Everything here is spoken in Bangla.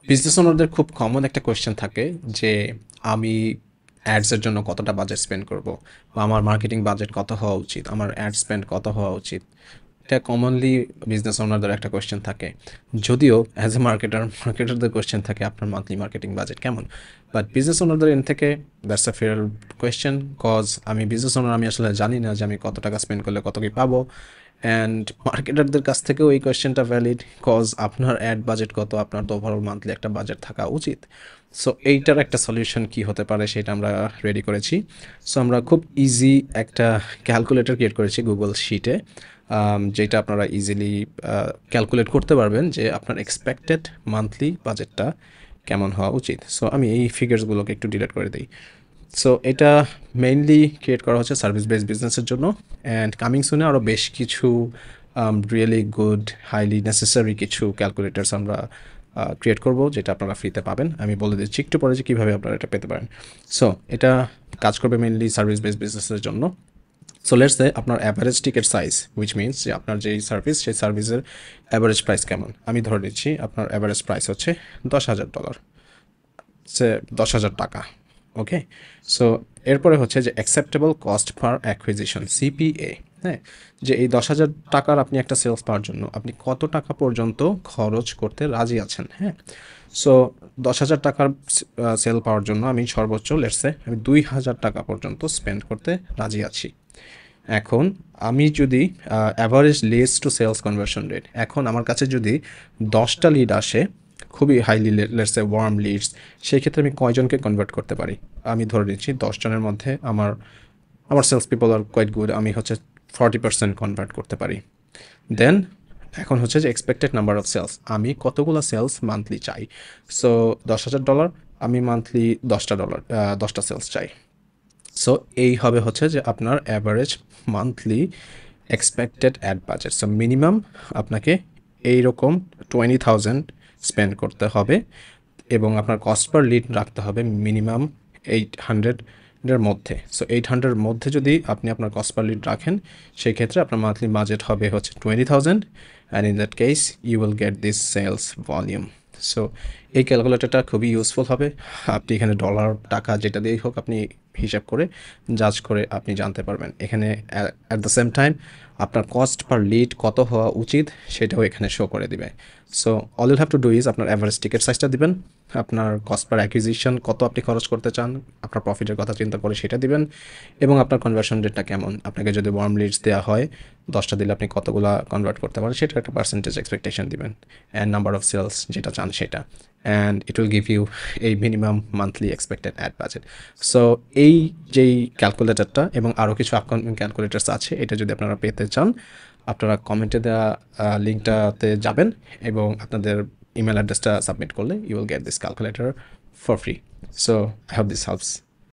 বিজনেস ওনারদের খুব কমন একটা কোয়েশ্চেন থাকে যে আমি অ্যাডসের জন্য কতটা বাজেট স্পেন্ড করব, বা আমার মার্কেটিং বাজেট কত হওয়া উচিত, আমার অ্যাড স্পেন্ড কত হওয়া উচিত। এটা কমনলি বিজনেস ওনারদের একটা কোয়েশ্চেন থাকে। যদিও অ্যাজ এ মার্কেটারদের কোয়েশ্চেন থাকে আপনার মান্থলি মার্কেটিং বাজেট কেমন। বাট বিজনেস ওনারদের এন থেকে that's a fair question, cause আমি বিজনেস ওনার, আমি আসলে জানি না যে আমি কত টাকা স্পেন্ড করলে কত কি পাবো। অ্যান্ড মার্কেটারদের কাছ থেকেও এই কোয়েশ্চেনটা ভ্যালিড, কজ আপনার অ্যাড বাজেট কত, আপনার তো ওভারঅল মান্থলি একটা বাজেট থাকা উচিত। সো এইটার একটা সলিউশন কি হতে পারে সেটা আমরা রেডি করেছি। সো আমরা খুব ইজি একটা ক্যালকুলেটর ক্রিয়েট করেছি গুগল শিটে, যেটা আপনারা ইজিলি ক্যালকুলেট করতে পারবেন যে আপনার এক্সপেক্টেড মান্থলি বাজেটটা কেমন হওয়া উচিত। সো আমি এই ফিগার্সগুলোকে একটু ডিলিট করে দিই। সো এটা মেইনলি ক্রিয়েট করা হচ্ছে সার্ভিস বেসড বিজনেসের জন্য। অ্যান্ড কামিং সুনে আরও বেশ কিছু রিয়েলি গুড হাইলি নেসেসারি কিছু ক্যালকুলেটার্স আমরা ক্রিয়েট করব, যেটা আপনারা ফ্রিতে পাবেন। আমি বলে দিচ্ছি একটু পরে যে কীভাবে আপনারা এটা পেতে পারেন। সো এটা কাজ করবে মেইনলি সার্ভিস বেসড বিজনেসের জন্য। সো লেটস সে আপনার অ্যাভারেজ টিকেট সাইজ, হুইচ মিনস যে আপনার যেই সার্ভিস সেই সার্ভিসের অ্যাভারেজ প্রাইস কেমন। আমি ধরে নিচ্ছি আপনার অ্যাভারেজ প্রাইস হচ্ছে $10,000, সে $10,000। ওকে। সো এরপরে হচ্ছে যে acceptable cost per acquisition, CPA. হ্যাঁ, যে এই $10,000 আপনি একটা সেলস পাওয়ার জন্য আপনি কত টাকা পর্যন্ত খরচ করতে রাজি আছেন। হ্যাঁ, সো $10,000 সেল পাওয়ার জন্য আমি সর্বোচ্চ লেটসে আমি $2,000 পর্যন্ত স্পেন্ড করতে রাজি আছি। এখন আমি যদি average leads to sales conversion rate, এখন আমার কাছে যদি 10টা লিড আসে, খুবই হাইলি লেটসে ওয়ার্ম লিডস, সেই ক্ষেত্রে আমি কয়জনকে কনভার্ট করতে পারি। আমি ধরে নিচ্ছি 10 জনের মধ্যে আমার আমার সেলস পিপল আর কোয়াইট গুড, আমি হচ্ছে 40% কনভার্ট করতে পারি। দেন এখন হচ্ছে যে এক্সপেক্টেড নাম্বার অফ সেলস, আমি কতগুলো সেলস মান্থলি চাই। সো $10,000, আমি মান্থলি দশটা সেলস চাই। সো এই হবে হচ্ছে যে আপনার average monthly expected ad budget. So minimum আপনাকে এইরকম 20,000 স্পেন্ড করতে হবে, এবং আপনার কস্ট পার লিড রাখতে হবে মিনিমাম 800-এর মধ্যে। সো 800-এর মধ্যে যদি আপনি আপনার কস্ট পার লিড রাখেন, সেই ক্ষেত্রে আপনার মান্থলি বাজেট হবে হচ্ছে 20,000, and in that case you will get this sales volume. So এই ক্যালকুলেটরটা খুবই ইউজফুল হবে। আপনি এখানে ডলার টাকা যেটা দিয়েই হোক আপনি হিসাব করে জাজ করে আপনি জানতে পারবেন। এখানে অ্যাট দ্য সেম টাইম আপনার কস্ট পার লিড কত হওয়া উচিত সেটাও এখানে শো করে দিবে। So all you have to do is আপনার অ্যাভারেজ টিকেট সাইজটা দিবেন, আপনার কস্ট পার অ্যাকুইজিশন কত আপনি খরচ করতে চান, আপনার প্রফিটের কথা চিন্তা করে সেটা দিবেন, এবং আপনার কনভার্সন রেটটা কেমন। আপনাকে যদি ওয়ার্ম লিডস দেওয়া হয় 10টা দিলে আপনি কতগুলো কনভার্ট করতে পারেন সেটার একটা পার্সেন্টেজ এক্সপেকটেশন দিবেন, অ্যান্ড নাম্বার অফ সেলস যেটা চান সেটা, and it will give you এই minimum monthly expected ad budget. So এই যেই ক্যালকুলেটরটা এবং আরও কিছু আপকামিং ক্যালকুলেটার্স আছে, এটা যদি আপনারা পেতে চান আপনারা কমেন্টে দেওয়া লিঙ্কটাতে যাবেন এবং আপনাদের ইমেল অ্যাড্রেসটা সাবমিট করলে you will get this calculator for free. So I hope this helps.